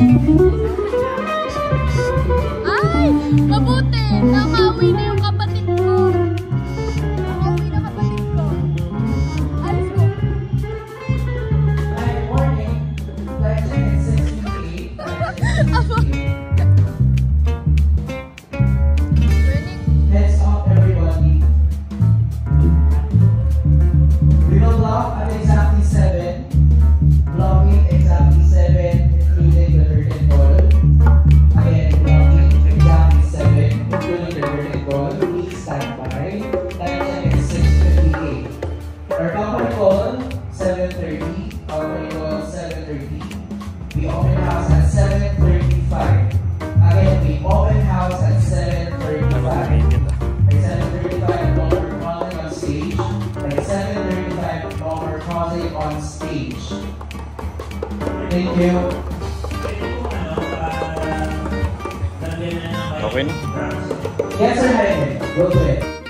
Ay! Mabuti! Nakauwi na yung kapatid ko. Nakauwi na kapatid ko. Alis ko. Good morning. Time check is 6:58. Heads up, everybody. We will block at exactly 7. Blocking exactly 7, including the curtain ball. Again, blocking exactly 7, including the curtain ball. Please stand by. Time check is 6:58. Our company call 7:30. Company call 7:30. We open house at 7:35. Again, we open house at 7:35. At 7:35, no more causing on stage. At 7:35, no more causing on stage. Thank you. Okay na? Yes, sir. Go to it.